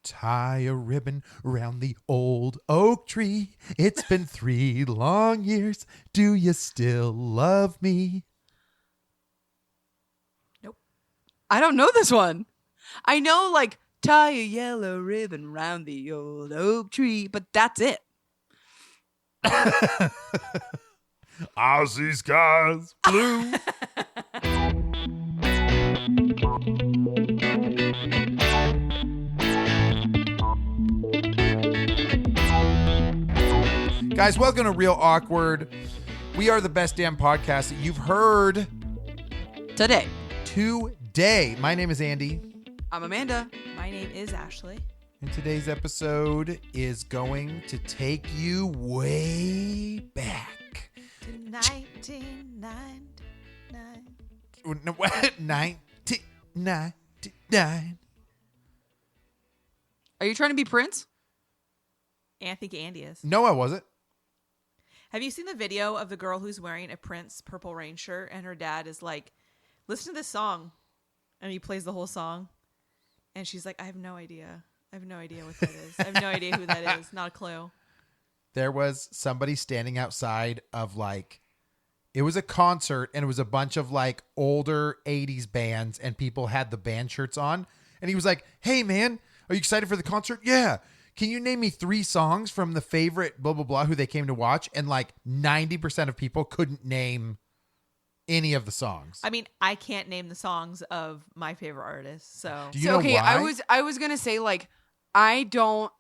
Tie a ribbon round the old oak tree. It's been 3 long years. Do you still love me? Nope. I don't know this one. I know, like, tie a yellow ribbon round the old oak tree, but that's it. I see skies blue. Guys, welcome to Real Awkward. We are the best damn podcast that you've heard Today. My name is Andy. I'm Amanda. My name is Ashley. And today's episode is going to take you way back. To 1999. 1999. Are you trying to be Prince? I think Andy is. No, I wasn't. Have you seen the video of the girl who's wearing a Prince Purple Rain shirt and her dad is like, listen to this song. And he plays the whole song. And she's like, I have no idea. I have no idea what that is. I have no idea who that is. Not a clue. There was somebody standing outside of it was a concert and it was a bunch of older 80s bands and people had the band shirts on. And he was like, hey man, are you excited for the concert? Yeah. Can you name me 3 songs from the favorite blah, blah, blah, who they came to watch? And 90% of people couldn't name any of the songs. I mean, I can't name the songs of my favorite artists. So do you know okay, why? I was gonna say I don't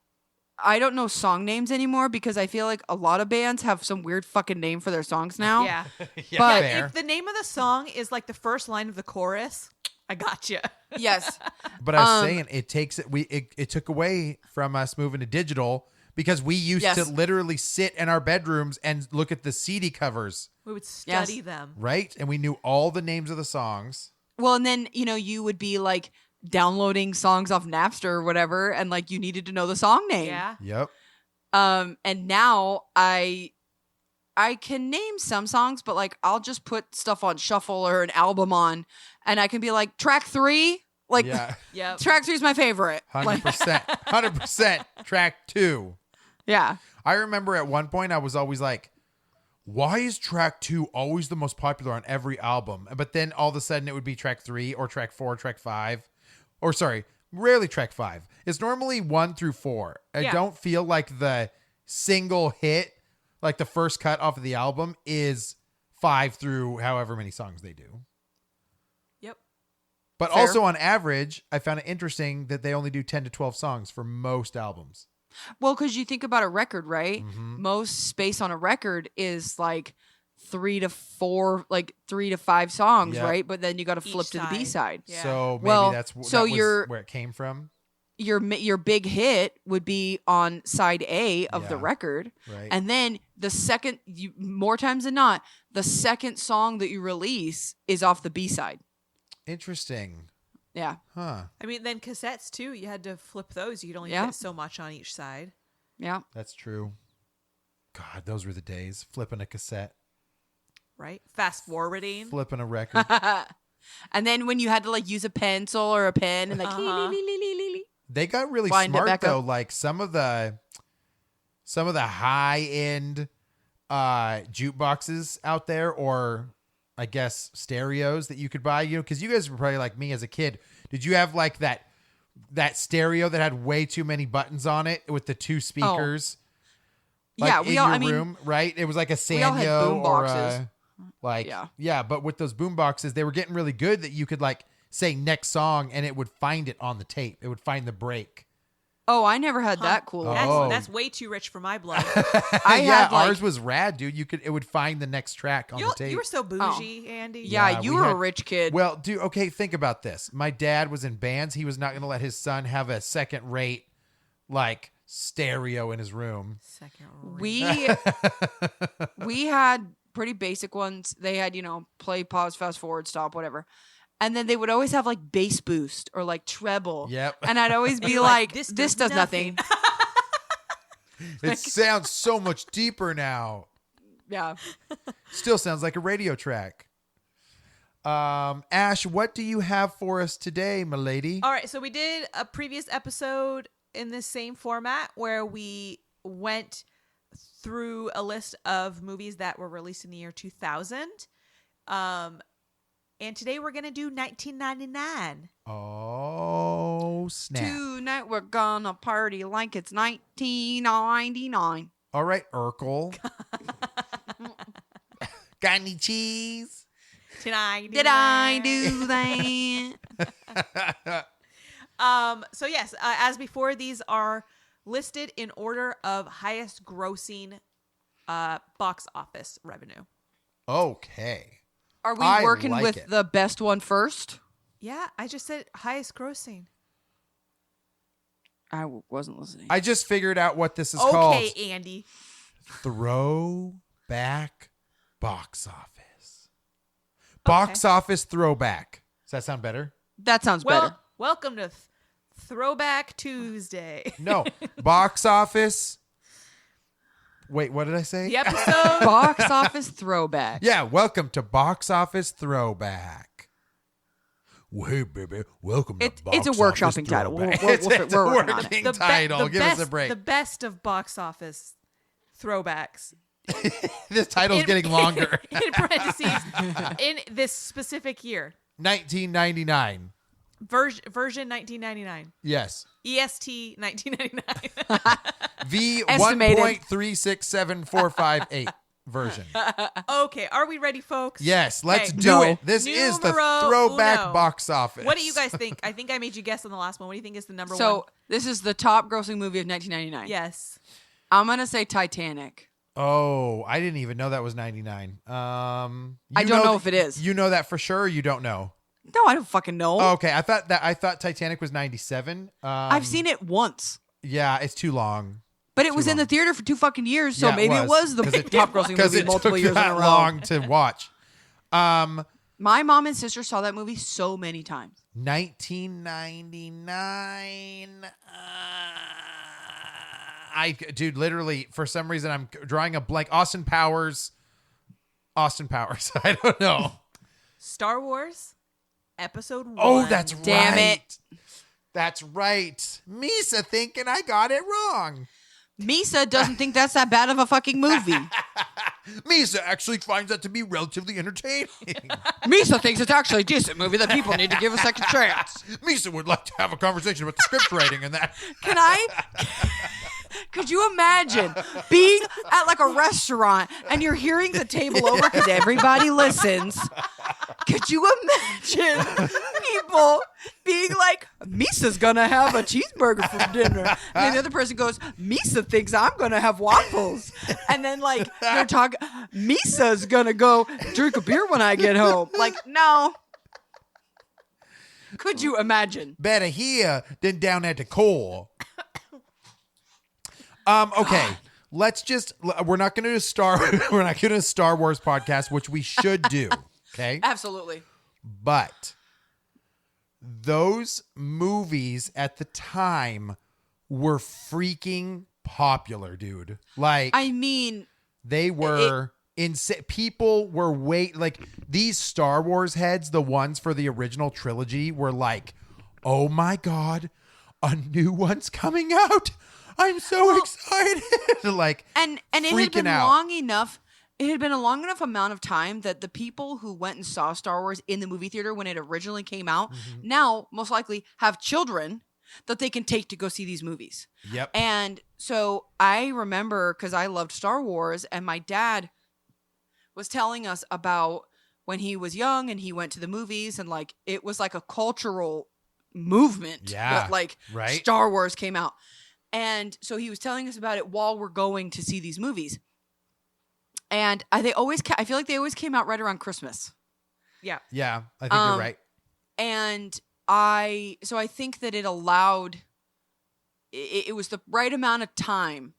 know song names anymore because I feel like a lot of bands have some weird fucking name for their songs now. yeah. Yeah, but fair. If the name of the song is like the first line of the chorus, I gotcha. Yes. But I was saying it took away from us moving to digital because we used to literally sit in our bedrooms and look at the CD covers. We would study Yes. them. Right? And we knew all the names of the songs. Well, and then, you would be downloading songs off Napster or whatever, and you needed to know the song name. Yeah. Yep. And now I can name some songs, but I'll just put stuff on shuffle or an album on, and I can be like, track 3, Yeah. Yep. track 3 is my favorite. 100%. 100%. Track 2. Yeah. I remember at one point I was always like, why is track 2 always the most popular on every album? But then all of a sudden it would be track 3 or track 4, track 5. Or sorry, rarely track 5. It's normally 1 through 4. I don't feel like the single hit, the first cut off of the album is 5 through however many songs they do. Yep. But Fair. also on average, I found it interesting that they only do 10 to 12 songs for most albums. Well, because you think about a record, right? Mm-hmm. Most space on a record is 3 to 4, 3 to 5 songs, Yep. right? But then you got to flip Each to the side. B side. Yeah. So maybe Well, that was you're- where it came from. Your big hit would be on side A of the Yeah. record. Right. And then the second, more times than not, the second song that you release is off the B side. Interesting. Yeah. Huh. I mean, then cassettes too. You had to flip those. You could only Yeah. fit so much on each side. Yeah. That's true. God, those were the days. Flipping a cassette. Right? Fast forwarding. Flipping a record. And then when you had to use a pencil or a pen and Uh-huh. They got really Wind it smart back though. up. Some of the high end jukeboxes out there, or I guess stereos that you could buy. Because you guys were probably like me as a kid. Did you have that stereo that had way too many buttons on it with the 2 speakers? Yeah, in your room, right? It was like a we all had Sanyo boom or boxes. yeah. But with those boom boxes, they were getting really good that you could say next song and it would find it on the tape. It would find the break. Oh, I never had that cool. Oh. That's way too rich for my blood. I yeah, had, ours was rad, dude. It would find the next track on the tape. You were so bougie, Andy. Yeah, Yeah, you we were a had- rich kid. Well, dude, okay, think about this. My dad was in bands. He was not going to let his son have a second rate stereo in his room. Second we had pretty basic ones. They had, play, pause, fast forward, stop, whatever. And then they would always have bass boost or treble. Yep. And I'd always be you're like, like, this does nothing. It sounds so much deeper now. Yeah. Still sounds like a radio track. Ash, what do you have for us today, my lady? All right, so we did a previous episode in this same format where we went through a list of movies that were released in the year 2000. And today we're going to do 1999. Oh, snap. Tonight we're gonna party like it's 1999. All right, Urkel. Got any cheese? Tonight. Did I do that? So yes, as before, these are listed in order of highest grossing box office revenue. Okay. Are we I working like with it. the best one first? Yeah, I just said highest grossing. I wasn't listening. I just figured out what this is called. Okay, Andy. Throwback box office. Box office throwback. Does that sound better? That sounds better. Welcome to Throwback Tuesday. No. Box office. Wait, what did I say? The episode. Box office throwback. Yeah, welcome to Box Office Throwback. Well, hey, baby, welcome to Box It's a Office workshopping title. Throwback. We're It's a working on it. working title. Give us a The break. best of box office throwbacks. This title's getting longer. In parentheses, in this specific year. 1999. Version 1999. Yes. EST 1999. V Estimated. 1.367458 version. Okay, are we ready, folks? Yes, let's Okay. do No. it. This is the Numero throwback uno. box office. What do you guys think? I think I made you guess on the last one. What do you think is the number one? So this is the top grossing movie of 1999. Yes. I'm gonna say Titanic. Oh, I didn't even know that was 99. I don't know if it is. You know that for sure or you don't know? No, I don't fucking know. Oh, okay, I thought Titanic was 97. I've seen it once, Yeah, it's too long. but it was in the long. theater for 2 fucking years, so Yeah, maybe it was the 'cause it- top grossing Because movie it multiple took years in that a row. long to watch. My mom and sister saw that movie so many times. 1999. Dude, literally, for some reason, I'm drawing a blank. Austin Powers. I don't know. Star Wars Episode 1. Oh, that's Damn right. it. That's right. Misa thinking I got it wrong. Misa doesn't think that's that bad of a fucking movie. Misa actually finds that to be relatively entertaining. Misa thinks it's actually a decent movie that people need to give a second chance. Misa would like to have a conversation about the script writing and that. Can I? Could you imagine being at like a restaurant and you're hearing the table over because everybody listens? Could you imagine people being like, Misa's gonna have a cheeseburger for dinner, and then the other person goes, Misa thinks I'm gonna have waffles, and then like they're talking, Misa's gonna go drink a beer when I get home. Like, no. Could you imagine? Better here than down at the core. Okay. Let's just we're not going to do Star Wars podcast, which we should do, okay? Absolutely. But those movies at the time were freaking popular, dude. Like I mean, they were people were like these Star Wars heads, the ones for the original trilogy were like, "Oh my god, a new one's coming out. I'm so excited!" Like, and it had freaking been out. long enough. It had been a long enough amount of time that the people who went and saw Star Wars in the movie theater when it originally came out now most likely have children that they can take to go see these movies. Yep. And so I remember, because I loved Star Wars, and my dad was telling us about when he was young and he went to the movies, and like it was like a cultural movement. Yeah, that, like right. Star Wars came out. And so he was telling us about it while we're going to see these movies. And I feel like they always came out right around Christmas. Yeah. Yeah, I think you're right. And I think that it allowed, it was the right amount of time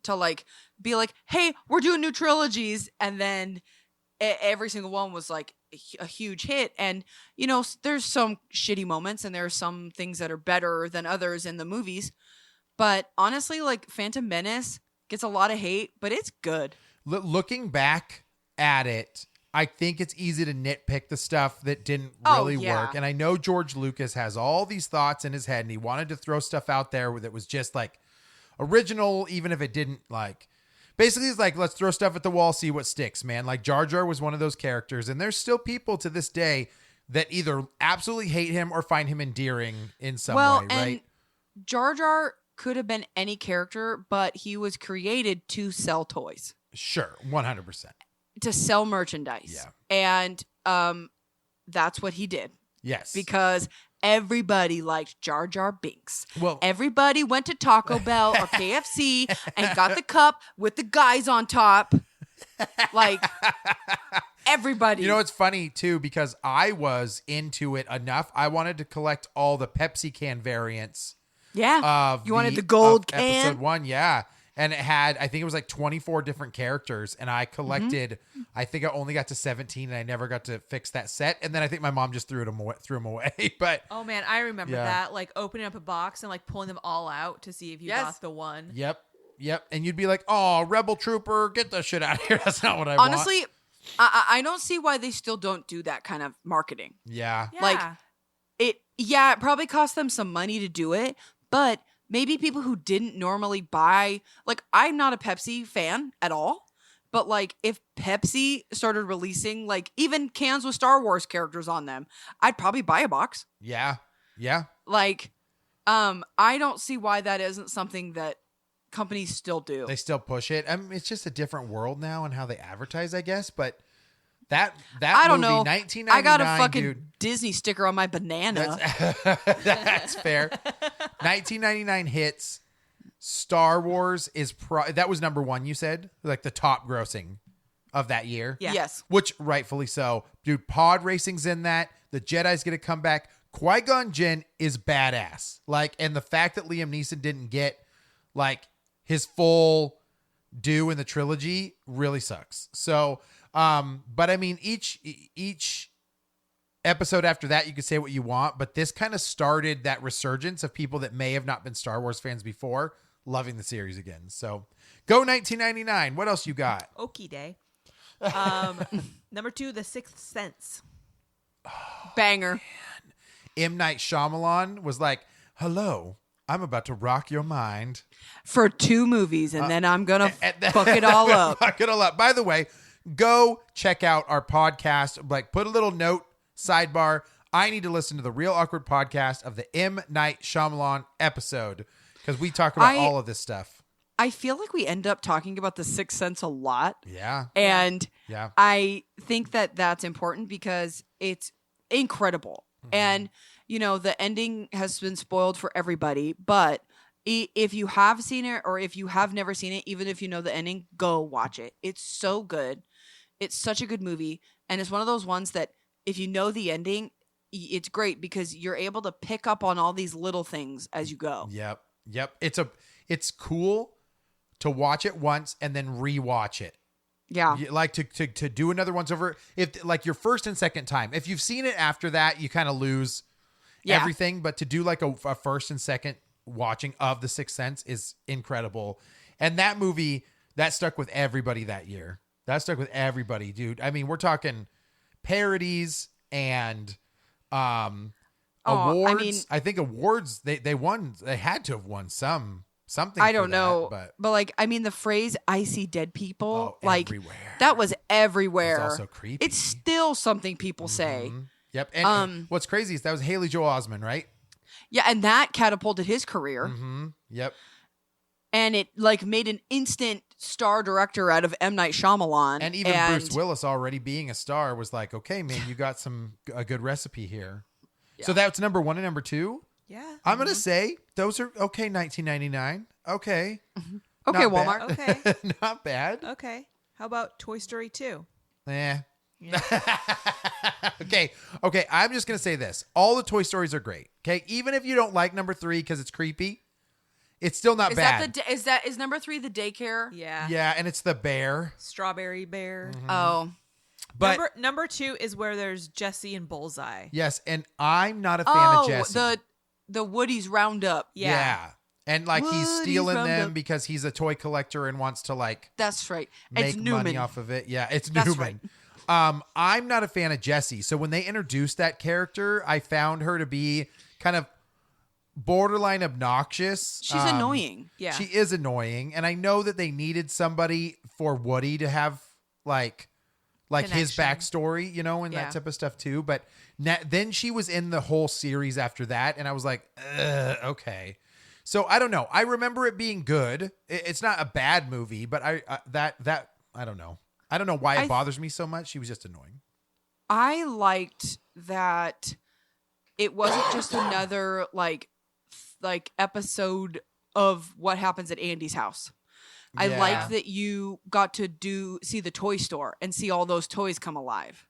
to like be like, hey, we're doing new trilogies. And then every single one was like a huge hit. And, you know, there's some shitty moments and there are some things that are better than others in the movies. But honestly, like Phantom Menace gets a lot of hate, but it's good. Looking back at it, I think it's easy to nitpick the stuff that didn't Oh, really yeah. work. And I know George Lucas has all these thoughts in his head and he wanted to throw stuff out there that was just like original, even if it didn't like. Basically, it's like, let's throw stuff at the wall, see what sticks, man. Like Jar Jar was one of those characters. And there's still people to this day that either absolutely hate him or find him endearing in some way, and right? Jar Jar could have been any character, but he was created to sell toys, Sure, 100%. to sell merchandise. Yeah. And that's what he did Yes. because everybody liked Jar Jar Binks. Well, Everybody went to Taco Bell or KFC and got the cup with the guys on top. Like, everybody. you know, it's funny too, because I was into it enough. I wanted to collect all the Pepsi can variants yeah. of You wanted the gold of can? episode 1. Yeah. And it had, I think it was like 24 different characters. And I collected, I think I only got to 17 and I never got to fix that set. And then I think my mom just threw them away. But Oh man, I remember Yeah. that. Like opening up a box and like pulling them all out to see if you Yes. got the one. yep. And you'd be like, oh, Rebel Trooper, get the shit out of here. That's not what I want. Honestly, I don't see why they still don't do that kind of marketing. Yeah. Yeah. Like, it probably cost them some money to do it, but maybe people who didn't normally buy, like, I'm not a Pepsi fan at all, but like if Pepsi started releasing like even cans with Star Wars characters on them, I'd probably buy a box. Yeah. Like, I don't see why that isn't something that companies still do. They still push it. I mean, it's just a different world now and how they advertise, I guess. But that I don't movie, know. 1999, I got a fucking dude, Disney sticker on my banana. that's fair. 1999 hits. Star Wars is that was number 1. You said like the top grossing of that year. Yeah. Yes. Which rightfully so, dude. Pod racing's in that. The Jedi's gonna come back. Qui-Gon Jinn is badass. Like, and the fact that Liam Neeson didn't get like his full due in the trilogy really sucks. So, but I mean, each episode after that, you could say what you want, but this kind of started that resurgence of people that may have not been Star Wars fans before loving the series again. So, go 1999. What else you got? Okie day. Number 2, The Sixth Sense. Banger. M. Night Shyamalan was like, "Hello, I'm about to rock your mind." For 2 movies, and then I'm gonna And fuck it all up. Fuck it all up. By the way, go check out our podcast. Like, put a little note sidebar. I need to listen to the Real Awkward podcast of the M. Night Shyamalan episode because we talk about all of this stuff. I feel like we end up talking about The Sixth Sense a lot. Yeah. And Yeah. I think that that's important because it's incredible. And, you know, the ending has been spoiled for everybody. But if you have seen it or if you have never seen it, even if you know the ending, go watch it. It's so good. It's such a good movie. And it's one of those ones that if you know the ending, it's great because you're able to pick up on all these little things as you go. Yep. It's cool to watch it once and then rewatch it. Yeah. Like to do another once over. If like your first and second time, if you've seen it after that, you kind of lose everything. But to do like a first and second watching of The Sixth Sense is incredible. And that movie that stuck with everybody that year. That stuck with everybody, dude. I mean, we're talking parodies and awards. I mean, I think awards they won. They had to have won something. I don't know, but like, I mean, the phrase "I see dead people," like everywhere. that was everywhere. It's also creepy. It's still something people say. Yep. And what's crazy is that was Haley Joel Osment, right? Yeah, and that catapulted his career, Yep. and it like made an instant star director out of M. Night Shyamalan. And even Bruce Willis already being a star was like, okay, man, you got a good recipe here. Yeah. So that's number 1 and number 2. Yeah. I'm going to say those are okay. 1999. Okay. Okay, Not Walmart. bad. Okay. Not bad. Okay. How about Toy Story 2? Eh. Yeah. Okay. I'm just going to say this. All the Toy Stories are great. Okay. Even if you don't like number 3 because it's creepy, it's still not Is bad. that is number 3 the daycare? Yeah. Yeah. And it's the bear. Strawberry Bear. Oh, But Number 2 is where there's Jessie and Bullseye. yes. And I'm not a fan of Jessie. the Woody's Roundup. Yeah. And like he's Woody's stealing them Roundup. because he's a toy collector and wants to like That's right. make It's Newman. money off of it. Yeah, it's That's Newman. right. I'm not a fan of Jessie. So when they introduced that character, I found her to be kind of borderline obnoxious. She's annoying. Yeah. She is annoying. And I know that they needed somebody for Woody to have like his Connection. backstory, you know, and Yeah. that type of stuff too. But then she was in the whole series after that. And I was like, okay. So I don't know. I remember it being good. It's not a bad movie, but I don't know. I don't know why it bothers me so much. She was just annoying. I liked that it wasn't just another like episode of what happens at Andy's house. I Yeah. liked that you got to see the toy store and see all those toys come alive.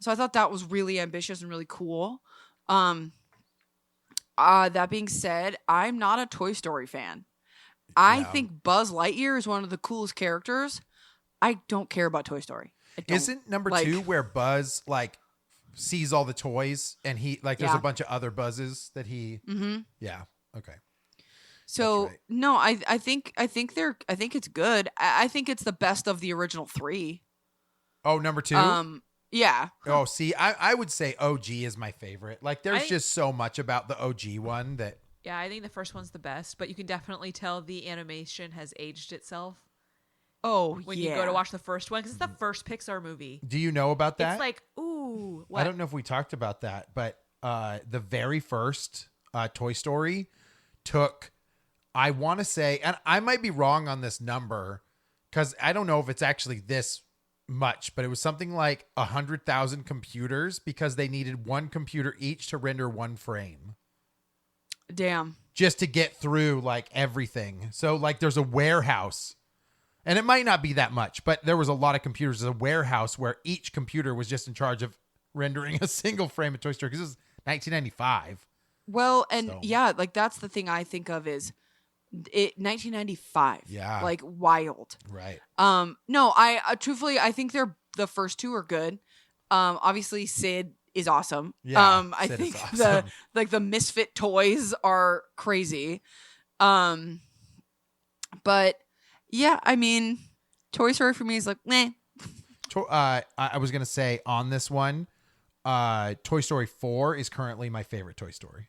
So I thought that was really ambitious and really cool. That being said, I'm not a Toy Story fan. I Yeah. think Buzz Lightyear is one of the coolest characters. I don't care about Toy Story. Isn't number 2 where Buzz like sees all the toys and he like there's Yeah. a bunch of other Buzzes that he yeah, okay. So That's right. no, I think it's good. I think it's the best of the original 3. Oh, number 2? Yeah. Oh, see, I would say OG is my favorite. Like there's I- just so much about the OG one that Yeah, I think the first one's the best, but you can definitely tell the animation has aged itself Oh, when yeah. you go to watch the first one because it's the first Pixar movie. do you know about that? It's like, ooh, what? I don't know if we talked about that, but the very first Toy Story took, I want to say, and I might be wrong on this number because I don't know if it's actually this much, but it was something like 100,000 computers because they needed one computer each to render one frame Damn. just to get through like everything. So like there's a warehouse. And it might not be that much, but there was a lot of computers. There's a warehouse where each computer was just in charge of rendering a single frame of Toy Story because it was 1995. Well, and So- yeah, like that's the thing I think of is 1995. Yeah. Like wild. Right. No, I truthfully I think the first 2 are good. Obviously Sid is awesome. Yeah, I Sid is think awesome. the misfit toys are crazy. But yeah, I mean, Toy Story for me is like, meh. I was going to say on this one, Toy Story 4 is currently my favorite Toy Story.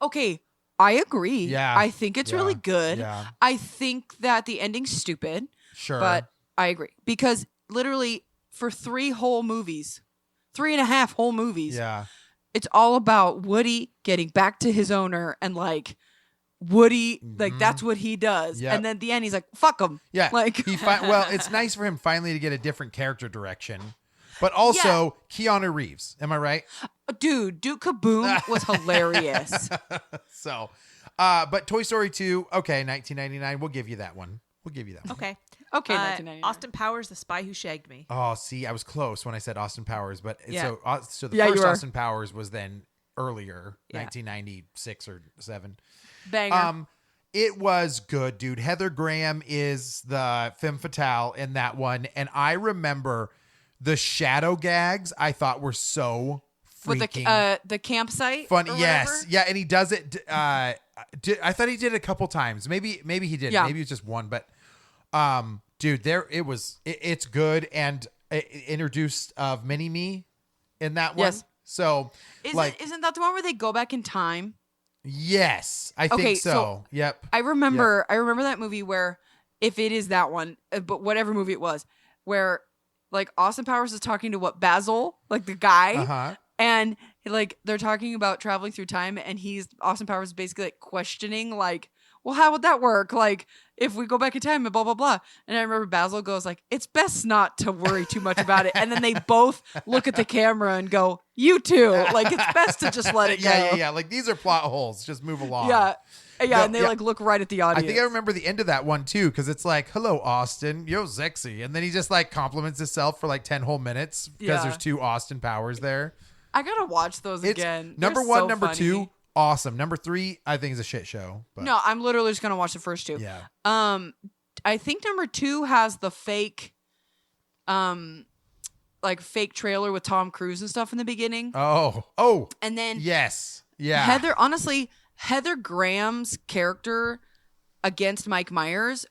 Okay, I agree. Yeah. I think it's Yeah. really good. Yeah. I think that the ending's stupid, Sure. but I agree. Because literally for 3 whole movies, 3.5 whole movies, yeah. it's all about Woody getting back to his owner and like Woody, like that's what he does. Yep. And then at the end he's like, fuck him. Yeah. Like Well, it's nice for him finally to get a different character direction, but also Keanu Reeves. Am I right? dude, Duke Kaboom was hilarious. So, but Toy Story 2, okay, 1999. We'll give you that one. Okay. Okay, 1999. Austin Powers, The Spy Who Shagged Me. Oh, see, I was close when I said Austin Powers, but Yeah. so the Yeah, you first were. Austin Powers was then earlier, Yeah. 1996 or 7. Banger. It was good, dude. Heather Graham is the femme fatale in that one, and I remember the shadow gags. I thought were so With freaking the campsite. funny. or Yes, whatever? yeah, and he does it. I thought he did it a couple times. Maybe he did. Yeah. Maybe it was just one, but dude, it's good, and it introduced of Mini Me in that one. Yes. So Isn't that the one where they go back in time? yes, I Okay, think so. so Yep. I remember that movie where, if it is that one, but whatever movie it was, where like Austin Powers is talking to Basil, like the guy, Uh-huh. and like they're talking about traveling through time, and Austin Powers is basically like questioning like, well, how would that work? Like if we go back in time and blah blah blah. And I remember Basil goes like, it's best not to worry too much about it. And then they both look at the camera and go, you too. Like it's best to just let it go. Yeah. Like these are plot holes. Just move along. Yeah. No, And they yeah. like look right at the audience. I think I remember the end of that one too, because it's like, "Hello, Austin, you're sexy," and then he just like compliments himself for like 10 whole minutes because Yeah. there's 2 Austin Powers there. I gotta watch those It's again. number They're 1, so number funny. 2, awesome. Number 3, I think is a shit show. But No, I'm literally just gonna watch the first 2. yeah, I think number 2 has the fake, like fake trailer with Tom Cruise and stuff in the beginning, oh, and then yes, yeah. Heather Graham's character against Mike Myers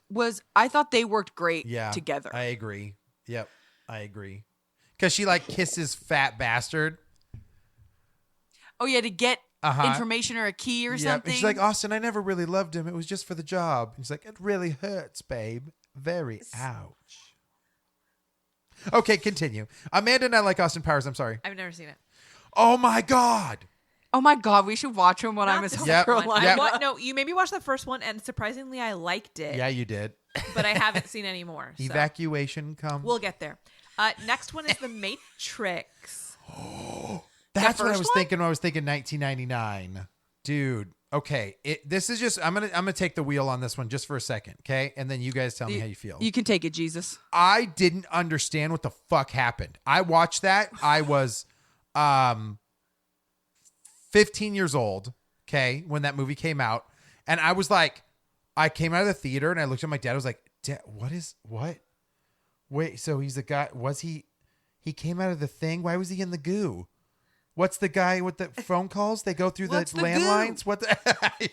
I thought they worked great yeah, together. I agree. Yep, I agree. Because she like kisses fat bastard. Oh yeah, to get information or a key or something. And she's like, Austin, I never really loved him. It was just for the job. And he's like, it really hurts, babe. Very ouch. Okay, continue. Amanda and I like Austin Powers. I'm sorry. I've never seen it. Oh my God. Oh my God, we should watch him when I'm in South Carolina. Yep. No, you maybe watched the first one, and surprisingly, I liked it. Yeah, you did. But I haven't seen any more. So. Evacuation come. We'll get there. Next one is The Matrix. That's what I was thinking when I was thinking 1999. Dude, okay. This is just I'm gonna take the wheel on this one just for a second, okay? And then you guys tell me how you feel. You can take it, Jesus. I didn't understand what the fuck happened. I watched that. I was 15 years old, okay, when that movie came out. And I was like, I came out of the theater and I looked at my dad. I was like, Dad, what? Wait, so he's the guy, he came out of the thing? Why was he in the goo? What's the guy with the phone calls? They go through the landlines? What the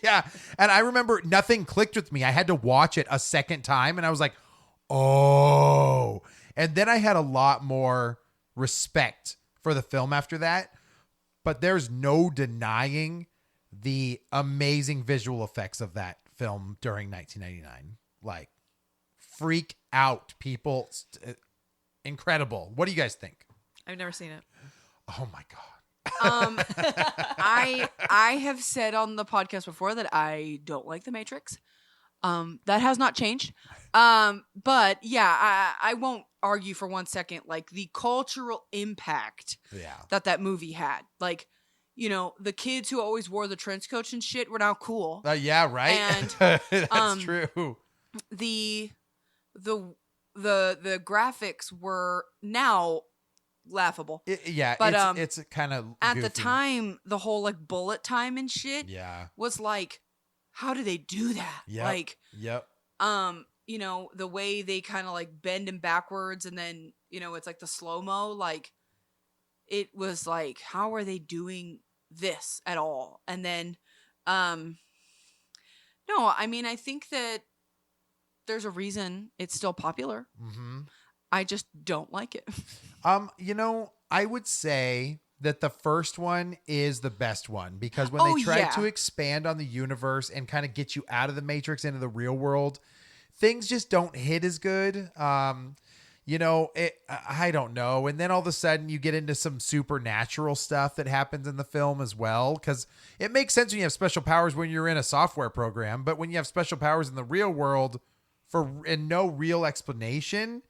yeah. And I remember nothing clicked with me. I had to watch it a second time and I was like, oh. And then I had a lot more respect for the film after that. But there's no denying the amazing visual effects of that film during 1999. Like, freak out, people. Incredible. What do you guys think? I've never seen it. Oh my God. I have said on the podcast before that I don't like The Matrix. That has not changed. But yeah, I won't argue for 1 second, like the cultural impact that movie had. Like, you know, the kids who always wore the trench coats and shit were now cool. Yeah, right. And that's true. The graphics were now laughable. But it's kind of at goofy. the time, the whole like bullet time and shit was like, how do they do that? Like, you know, the way they kind of like bend him backwards and then, you know, it's like the slow-mo, like it was like, how are they doing this at all? And then, no, I mean, I think that there's a reason it's still popular. Mm-hmm. I just don't like it. You know, I would say that the first one is the best one because when they tried to expand on the universe and kind of get you out of the Matrix into the real world, things just don't hit as good. You know, I don't know. And then all of a sudden you get into some supernatural stuff that happens in the film as well. Because it makes sense when you have special powers when you're in a software program. But when you have special powers in the real world and no real explanation,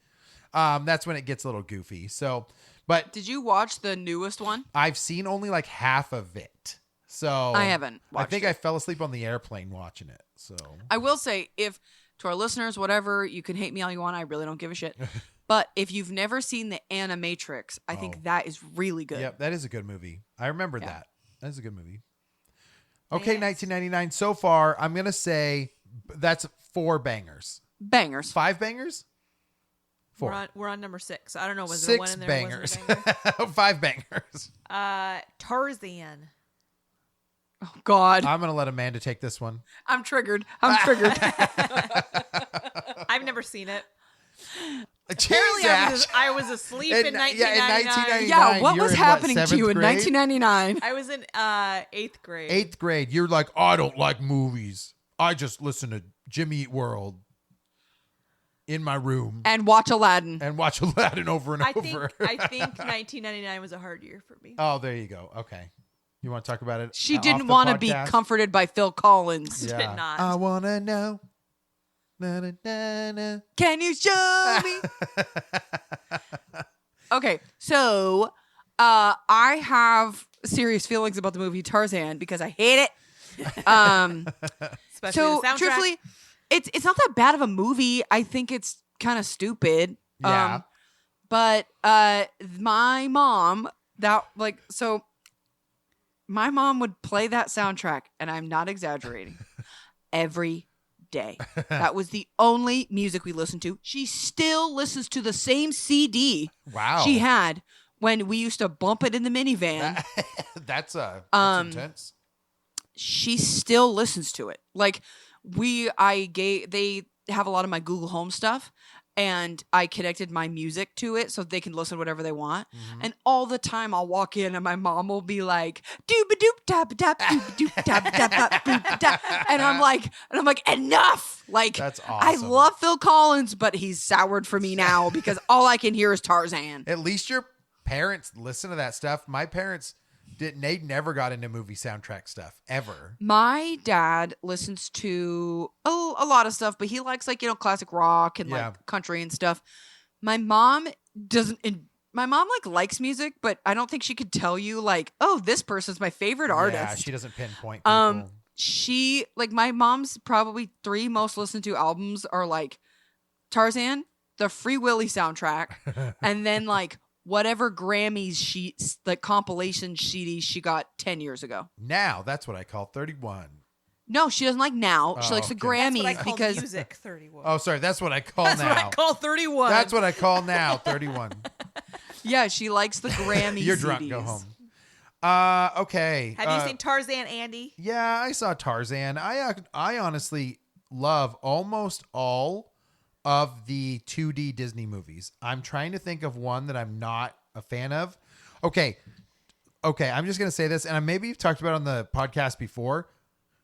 that's when it gets a little goofy. So, but did you watch the newest one? I've seen only like half of it. So I haven't watched I think it. I fell asleep on the airplane watching it. So I will say, if to our listeners, whatever, you can hate me all you want. I really don't give a shit. But if you've never seen the Animatrix, I think that is really good. Yep, that is a good movie. I remember that. That is a good movie. Okay, 1999. So far, I'm going to say that's 4 bangers. Bangers. 5 bangers? 4. We're on number 6. I don't know. Was 6 there one in there? Bangers. Banger? 5 bangers. Tarzan. Oh, God. I'm going to let Amanda take this one. I'm triggered. I've never seen it. Apparently, I was asleep in 1999. Yeah, what was happening to you in 1999? I was in 8th grade. 8th grade. You're like, I don't like movies. I just listen to Jimmy Eat World in my room. And watch Aladdin. Over and over. I think 1999 was a hard year for me. Oh, there you go. Okay. You want to talk about it? She didn't want to be comforted by Phil Collins. Did not. I want to know. Na, na, na, na. Can you show me? Okay, so I have serious feelings about the movie Tarzan because I hate it. Especially so the soundtrack. truthfully, it's not that bad of a movie. I think it's kind of stupid. Yeah. But my mom, my mom would play that soundtrack, and I'm not exaggerating, every day. That was the only music we listened to. She still listens to the same CD she had when we used to bump it in the minivan. That's intense. She still listens to it. Like they have a lot of my Google Home stuff, and I connected my music to it so they can listen to whatever they want. Mm-hmm. And all the time I'll walk in and my mom will be like, doop-a-doop, tap-a-tap, doop-a-doop, tap-a-tap, doop-a-tap. And I'm like, enough. Like, That's I awesome. love Phil Collins, but he's soured for me now because all I can hear is Tarzan. At least your parents listen to that stuff. My parents didn't. They never got into movie soundtrack stuff ever. My dad listens to a lot of stuff, but he likes like, classic rock and Yeah. like country and stuff. My mom doesn't. My mom like likes music, but I don't think she could tell you like, oh, this person's my favorite artist. Yeah, she doesn't pinpoint people. She like my mom's probably 3 most listened to albums are like Tarzan, the Free Willy soundtrack, and then like whatever Grammys like compilation CDs she got 10 years ago. Now that's what I call 31. No, she doesn't like now. She likes the okay. Grammys That's what I call because music 31. Oh, sorry. That's what I call That's now. what I call 31. That's what I call now 31. yeah, she likes the Grammy. You're CDs. drunk. Go home. Okay. Have you seen Tarzan, Andy? Yeah, I saw Tarzan. I honestly love almost all of the 2D Disney movies. I'm trying to think of one that I'm not a fan of. Okay, I'm just going to say this, and maybe you've talked about it on the podcast before.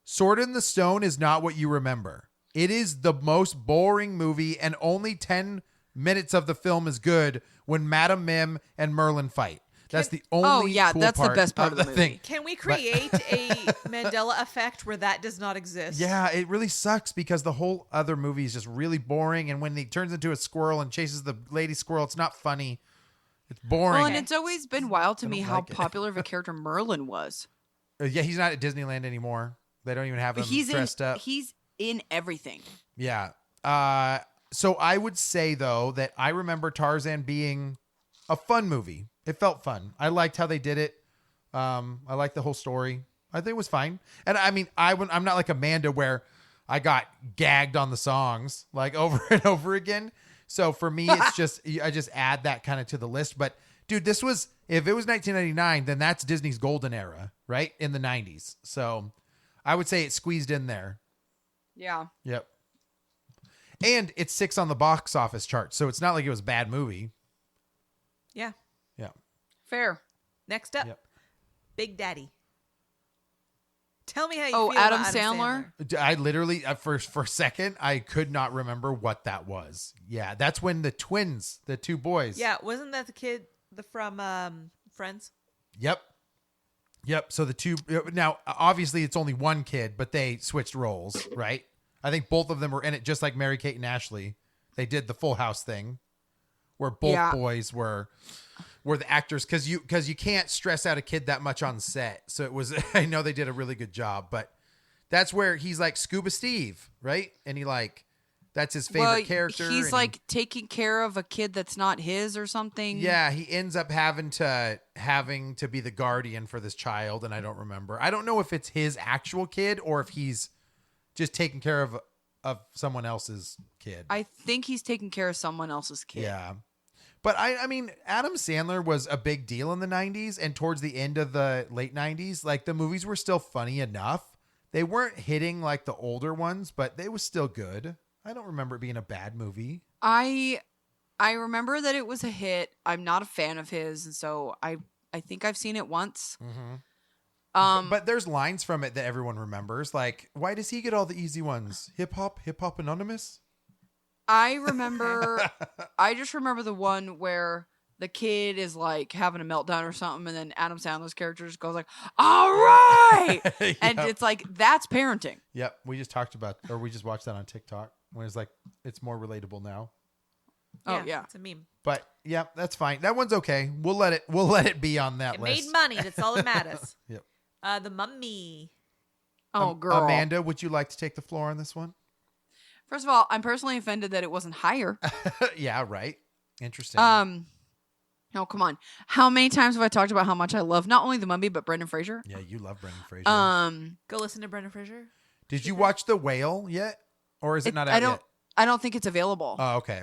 Sword in the Stone is not what you remember. It is the most boring movie, and only 10 minutes of the film is good when Madame Mim and Merlin fight. That's the only cool that's the part best part of the movie. thing. Can we create a Mandela effect where that does not exist? Yeah, it really sucks because the whole other movie is just really boring. And when he turns into a squirrel and chases the lady squirrel, it's not funny. It's boring. Well, and it's always been wild to I me don't how like it. popular of a character Merlin was. Yeah, he's not at Disneyland anymore. They don't even have him He's dressed up. He's in everything. Yeah. So I would say, though, that I remember Tarzan being a fun movie. It felt fun. I liked how they did it. I liked the whole story. I think it was fine. And I mean, I'm not like Amanda where I got gagged on the songs like over and over again. So for me, it's just, I just add that kind of to the list. But dude, if it was 1999, then that's Disney's golden era, right? In the 90s. So I would say it squeezed in there. Yeah. Yep. And it's 6 on the box office chart. So it's not like it was a bad movie. Yeah. Yeah. Fair. Next up, Yep. Big Daddy. Tell me how you Oh, feel Adam about Sandler? I literally, for a second, I could not remember what that was. Yeah, that's when the twins, the 2 boys. Yeah, wasn't that the kid from Friends? Yep. So the 2, now, obviously it's only one kid, but they switched roles, right? I think both of them were in it, just like Mary Kate and Ashley. They did the Full House thing where both boys were the actors because you can't stress out a kid that much on set. So it was, I know they did a really good job, but that's where he's like Scuba Steve, right? And he like, that's his favorite character. He's like taking care of a kid that's not his or something. Yeah, he ends up having to be the guardian for this child, and I don't remember. I don't know if it's his actual kid or if he's just taking care of someone else's kid. I think he's taking care of someone else's kid. Yeah. But I mean, Adam Sandler was a big deal in the 90s and towards the end of the late 90s. Like the movies were still funny enough. They weren't hitting like the older ones, but they was still good. I don't remember it being a bad movie. I remember that it was a hit. I'm not a fan of his, and so I think I've seen it once. Mm-hmm. But there's lines from it that everyone remembers. Like, why does he get all the easy ones? Hip Hop Anonymous? I just remember the one where the kid is like having a meltdown or something, and then Adam Sandler's character just goes like, "All right," and Yep. it's like that's parenting. Yep, we just watched that on TikTok when it's like it's more relatable now. Oh yeah, it's a meme. But yeah, that's fine. That one's okay. We'll let it be on that It list. made money. That's all that matters. Yep. The Mummy. Oh girl, Amanda, would you like to take the floor on this one? First of all, I'm personally offended that it wasn't higher. Yeah, right. Interesting. No, come on. How many times have I talked about how much I love not only the Mummy but Brendan Fraser? Yeah, you love Brendan Fraser. Go listen to Brendan Fraser. Did you watch The Whale yet? Or is it not out yet? I don't think it's available. Oh, okay.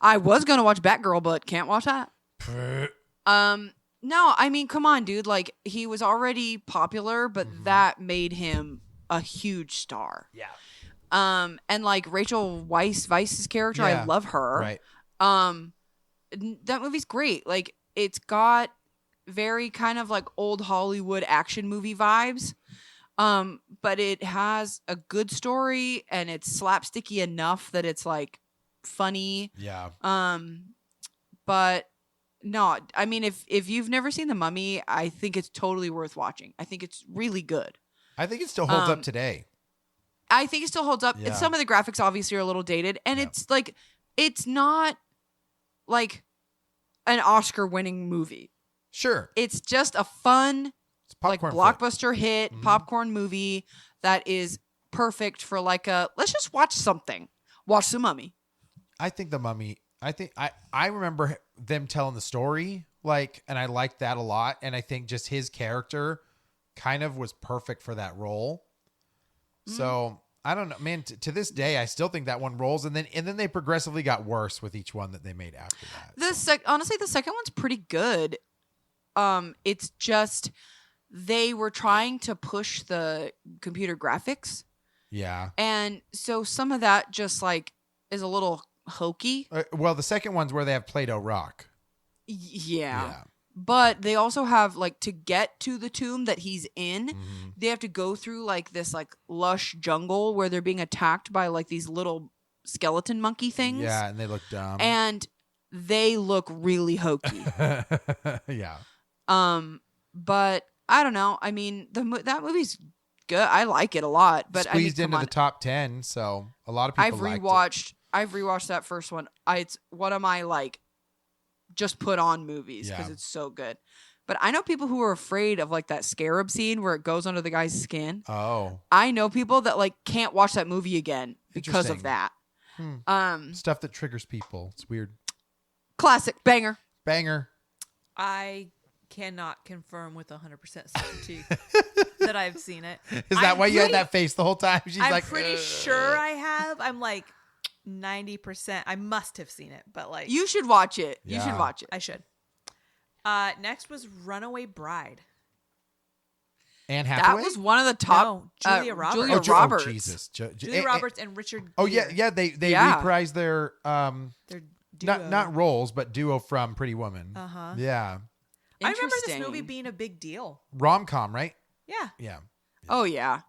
I was gonna watch Batgirl, but can't watch that. No, I mean, come on, dude. Like he was already popular, but that made him a huge star. Yeah. And like Rachel Weisz's character, I Yeah. love her. Right. That movie's great. Like it's got very kind of like old Hollywood action movie vibes. But it has a good story and it's slapsticky enough that it's like funny. Yeah. But no, I mean if you've never seen The Mummy, I think it's totally worth watching. I think it's really good. I think it still holds up today. I think it still holds up. Yeah. Some of the graphics obviously are a little dated, and it's like it's not like an Oscar-winning movie. Sure. It's just a fun, It's like popcorn blockbuster hit, popcorn movie that is perfect for like a let's just watch something. Watch The Mummy. I think The Mummy. I remember them telling the story, like, and I liked that a lot. And I think just his character kind of was perfect for that role. So I don't know, man. To this day, I still think that one rolls, and then they progressively got worse with each one that they made after that. Honestly, the second one's pretty good. It's just they were trying to push the computer graphics, Yeah. and so some of that just like is a little hokey. Well, the second one's where they have Play-Doh rock. Yeah. But they also have like to get to the tomb that he's in, Mm-hmm. they have to go through like this like lush jungle where they're being attacked by like these little skeleton monkey things. Yeah, and they look dumb. And they look really hokey. Yeah. But I don't know. I mean, that movie's good. I like it a lot, but Squeezed I mean, into the top 10, so a lot of people I've rewatched that first one. It's one of my like just put on movies because Yeah. it's so good. But I know people who are afraid of like that scarab scene where it goes under the guy's skin. Oh. I know people that like can't watch that movie again because of Interesting. that. Stuff that triggers people. It's weird. Classic banger. Banger. I cannot confirm with 100% certainty that I've seen it. Is that I'm why you had pretty- that face the whole time? She's I'm like, pretty sure I have. I'm like 90%. I must have seen it, but like You should watch it. You should Yeah. watch it. I should. Next was Runaway Bride. Anne That Hathaway? was one of the top. No, Julia Roberts. Julia Oh, Roberts. Jesus. Julia Roberts and Richard Oh, Gere. yeah. They Yeah. reprised their Their duo. not roles, but duo from Pretty Woman. Uh-huh. Yeah. I remember this Interesting. movie being a big deal. Rom-com, right? Yeah. Yeah. Oh yeah.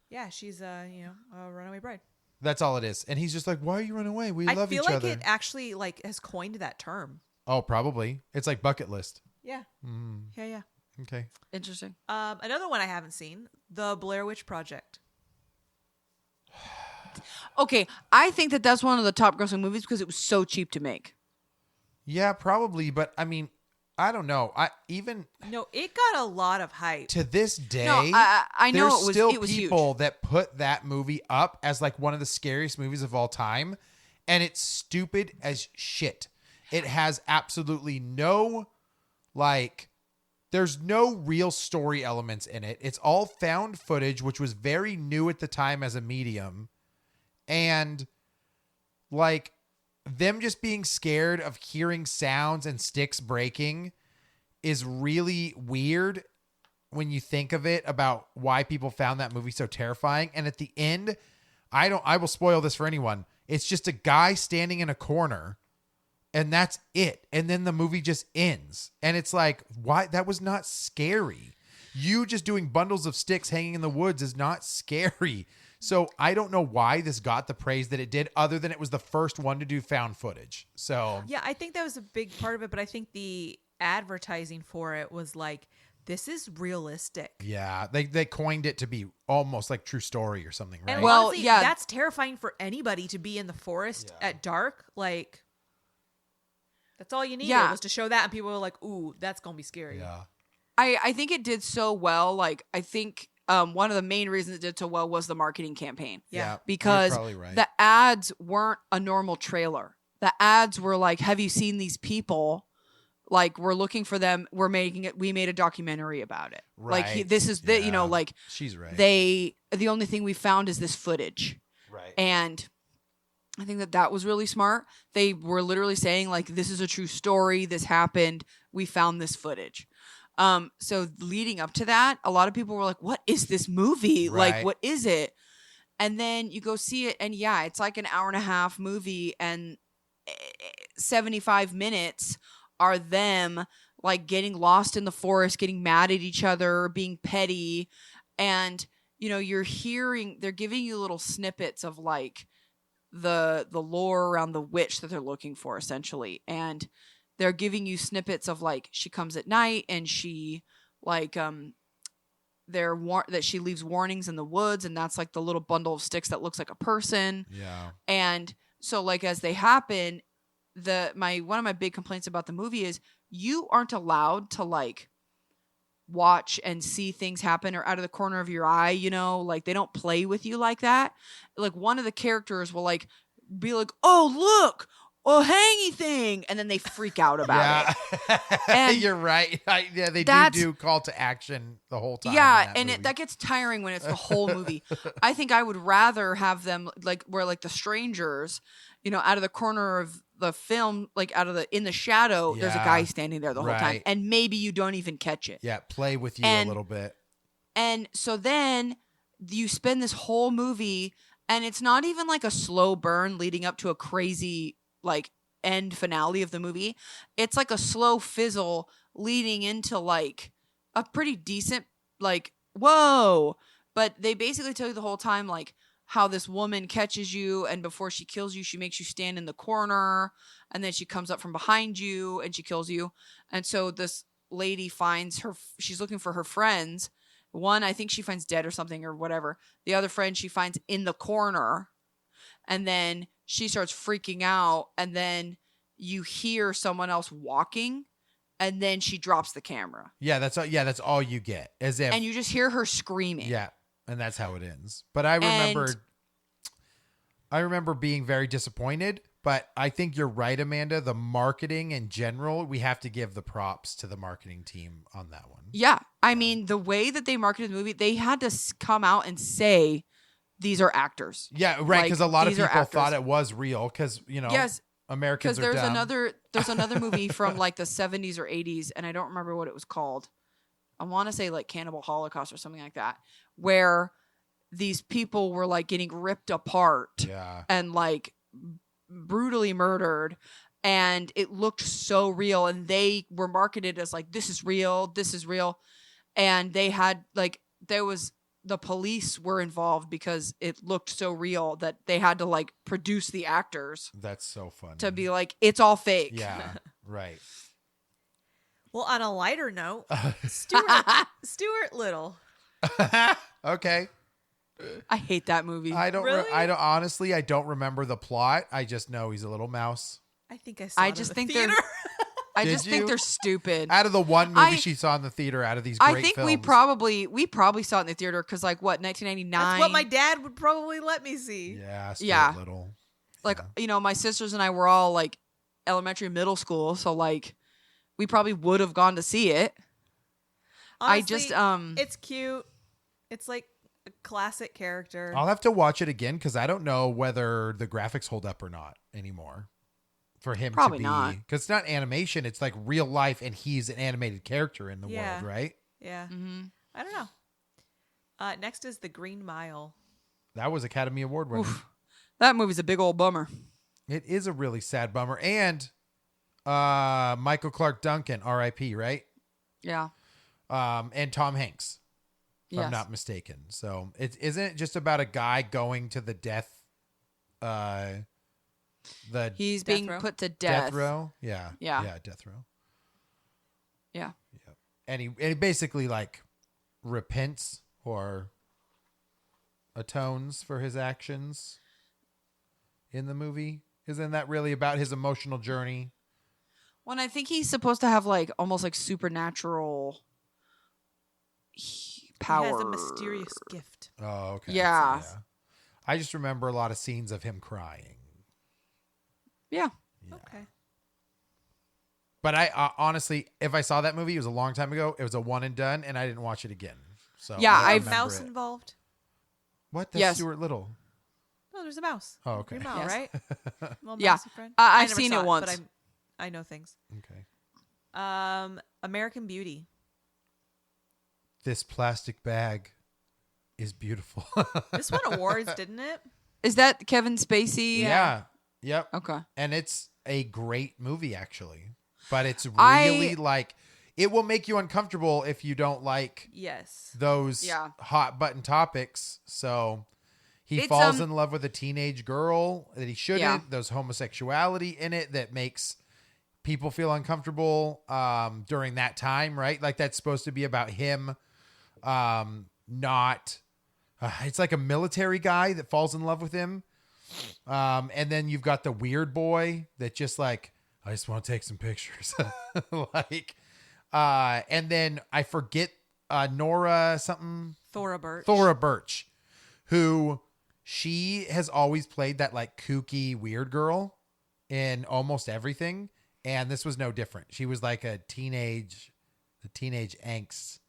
Yeah, she's a runaway bride. That's all it is. And he's just like, why are you running away? We I love feel each like other. it actually like has coined that term. Oh, probably. It's like bucket list. Yeah. Yeah. Okay. Interesting. Another one I haven't seen, The Blair Witch Project. Okay, I think that's one of the top grossing movies because it was so cheap to make. Yeah, probably. But I mean, I don't know. No, it got a lot of hype. To this day, No, I know there's it was still huge. people that put that movie up as like one of the scariest movies of all time, and it's stupid as shit. It has absolutely no there's no real story elements in it. It's all found footage, which was very new at the time as a medium, and like them just being scared of hearing sounds and sticks breaking is really weird when you think of it about why people found that movie so terrifying. And at the end, I will spoil this for anyone. It's just a guy standing in a corner and that's it. And then the movie just ends. And it's like, why? That was not scary. You just doing bundles of sticks hanging in the woods is not scary. So I don't know why this got the praise that it did, other than it was the first one to do found footage. So Yeah, I think that was a big part of it, but I think the advertising for it was like, this is realistic. yeah, they coined it to be almost like true story or something, right? And Well, honestly, yeah. that's terrifying for anybody to be in the forest at dark. Like, that's all you needed Yeah. was to show that, and people were like, "Ooh, that's gonna be scary." yeah. I think it did so well. Like I think one of the main reasons it did so well was the marketing campaign. Yeah. Because you're probably right. the ads weren't a normal trailer. The ads were like, have you seen these people? Like, we're looking for them. We're making it. We made a documentary about it. Like, Right. this is the, Yeah. like, She's right. the only thing we found is this footage. right. And I think that was really smart. They were literally saying, like, this is a true story. This happened. We found this footage. So leading up to that, a lot of people were like, what is this movie? Right. Like, what is it? And then you go see it, and yeah, it's like an hour and a half movie, and 75 minutes are them like getting lost in the forest, getting mad at each other, being petty. And, you know, they're giving you little snippets of like the lore around the witch that they're looking for, essentially. And they're giving you snippets of like, she comes at night and she like, that she leaves warnings in the woods, and that's like the little bundle of sticks that looks like a person. Yeah. And so like as they happen, one of my big complaints about the movie is you aren't allowed to like watch and see things happen or out of the corner of your eye, you know, like they don't play with you like that. Like one of the characters will like be like, "Oh, look, a hangy thing," and then they freak out about it. And you're right. They do call to action the whole time. Yeah, and that gets tiring when it's the whole movie. I think I would rather have them like where like the strangers, you know, out of the corner of the film, like in the shadow, there's a guy standing there the whole time, and maybe you don't even catch it. Yeah, play with you a little bit. And so then you spend this whole movie, and it's not even like a slow burn leading up to a crazy like end finale of the movie. It's like a slow fizzle leading into like a pretty decent like whoa. But they basically tell you the whole time like how this woman catches you, and before she kills you, she makes you stand in the corner, and then she comes up from behind you and she kills you. And so this lady she's looking for her friends. One, I think she finds dead or something or whatever. The other friend she finds in the corner, and then she starts freaking out, and then you hear someone else walking, and then she drops the camera. Yeah, that's all you get. And you just hear her screaming. Yeah. And that's how it ends. But I remember being very disappointed, but I think you're right, Amanda. The marketing in general, we have to give the props to the marketing team on that one. Yeah. I mean, the way that they marketed the movie, they had to come out and say, these are actors. Yeah, right. Because like, a lot of people thought it was real because, you know, yes, Americans are dumb. There's another movie from like the 70s or 80s, and I don't remember what it was called. I want to say like Cannibal Holocaust or something like that, where these people were like getting ripped apart and like brutally murdered, and it looked so real, and they were marketed as like, this is real. And they had like, the police were involved because it looked so real that they had to like produce the actors. That's so funny. To be like, it's all fake. Yeah, right. Well, on a lighter note, Stuart Little. Okay. I hate that movie. I don't honestly, I don't remember the plot. I just know he's a little mouse. I think I saw it in the theater. I just think they're stupid. Out of the one movie she saw in the theater, out of these great films. I think we probably saw it in the theater because like what, 1999? That's what my dad would probably let me see. Yeah, Stuart Little. Like, you know, my sisters and I were all like elementary, middle school, so like we probably would have gone to see it. Honestly, it's cute. It's like a classic character. I'll have to watch it again because I don't know whether the graphics hold up or not anymore. For him probably to be, not, because it's not animation; it's like real life, and he's an animated character in the world, right? Yeah, I don't know. Next is The Green Mile. That was Academy Award winning. That movie's a big old bummer. It is a really sad bummer, and Michael Clark Duncan, R.I.P. Right? Yeah. And Tom Hanks, if I'm not mistaken. So isn't it just about a guy going to the death? He's being put to death. Death row? Yeah. Death row. Yeah. And he basically like repents or atones for his actions in the movie. Isn't that really about his emotional journey? Well, I think he's supposed to have like almost like supernatural power. He has a mysterious gift. Oh, okay. Yeah. I just remember a lot of scenes of him crying. Yeah. Okay. But I honestly, if I saw that movie, it was a long time ago. It was a one and done, and I didn't watch it again. So yeah, I've mouse involved. What? That's Stuart Little. No, there's a mouse. Oh, okay. Green Mile, right? Yeah, I've seen it once. But I know things. Okay. American Beauty. This plastic bag is beautiful. This won awards, didn't it? Is that Kevin Spacey? Yeah. Yep. Okay. And it's a great movie, actually. But it's I- really like, it will make you uncomfortable if you don't like Yes. those hot button topics. So he falls in love with a teenage girl that he shouldn't. Yeah. There's homosexuality in it that makes people feel uncomfortable during that time, right? Like that's supposed to be about him not... it's like a military guy that falls in love with him. And then you've got the weird boy that just like, I just want to take some pictures. Like, and then I forget Nora something. Thora Birch. Who she has always played that like kooky weird girl in almost everything. And this was no different. She was like the teenage angst,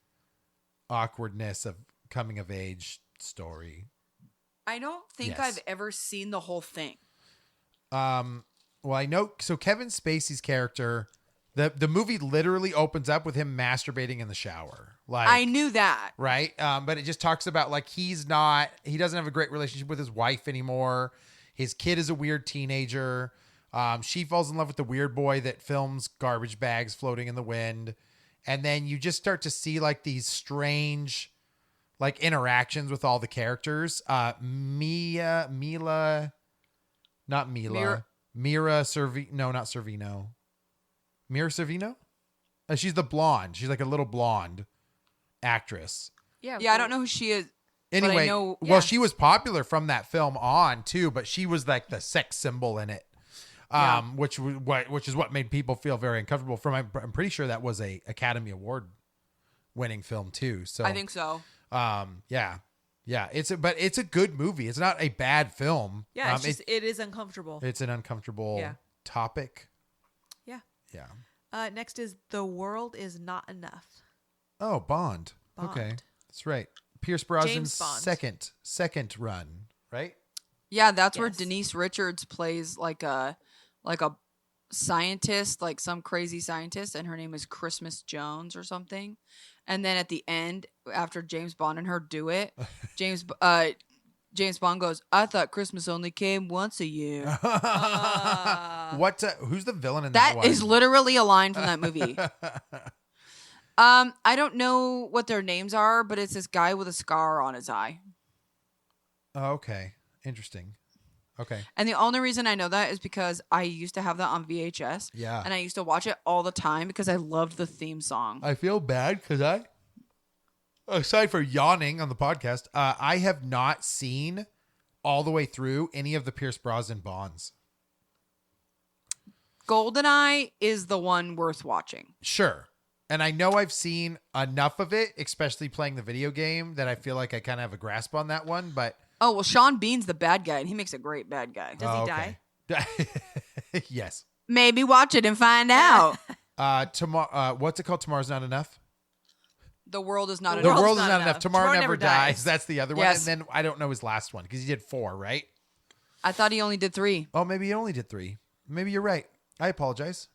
awkwardness of coming of age story. I don't think I've ever seen the whole thing. Well, I know. So Kevin Spacey's character, the movie literally opens up with him masturbating in the shower. Like I knew that. Right. But it just talks about like, he doesn't have a great relationship with his wife anymore. His kid is a weird teenager. She falls in love with the weird boy that films garbage bags floating in the wind. And then you just start to see like these strange like interactions with all the characters. Mira Servino. No, not Servino. Mira Servino? She's the blonde. She's like a little blonde actress. Yeah, I don't know who she is. Anyway, but I know, well, she was popular from that film on too, but she was like the sex symbol in it. Which is what made people feel very uncomfortable. I'm pretty sure that was a Academy Award winning film too. So I think so. Yeah. It's a good movie. It's not a bad film. Yeah, it is uncomfortable. It's an uncomfortable topic. Yeah. Yeah. Next is The World Is Not Enough. Oh, Bond. Okay, that's right. Pierce Brosnan's Bond. second run, right? Yeah, that's where Denise Richards plays like a scientist, like some crazy scientist, and her name is Christmas Jones or something. And then at the end, after James Bond and her do it, James Bond goes, "I thought Christmas only came once a year." Who's the villain in that one? That is literally a line from that movie. I don't know what their names are, but it's this guy with a scar on his eye. Oh, okay. Interesting. Okay. And the only reason I know that is because I used to have that on VHS. Yeah. And I used to watch it all the time because I loved the theme song. I feel bad because aside from yawning on the podcast, I have not seen all the way through any of the Pierce Brosnan Bonds. GoldenEye is the one worth watching. Sure. And I know I've seen enough of it, especially playing the video game, that I feel like I kind of have a grasp on that one, but... Oh, well, Sean Bean's the bad guy, and he makes a great bad guy. Does he die? Yes. Maybe watch it and find out. Tomorrow, what's it called? Tomorrow's Not Enough? The World Is Not The Enough. World Is Not Enough. Tomorrow Never Dies. That's the other one. Yes. And then I don't know his last one because he did 4, right? I thought he only did 3. Oh, maybe he only did 3. Maybe you're right. I apologize.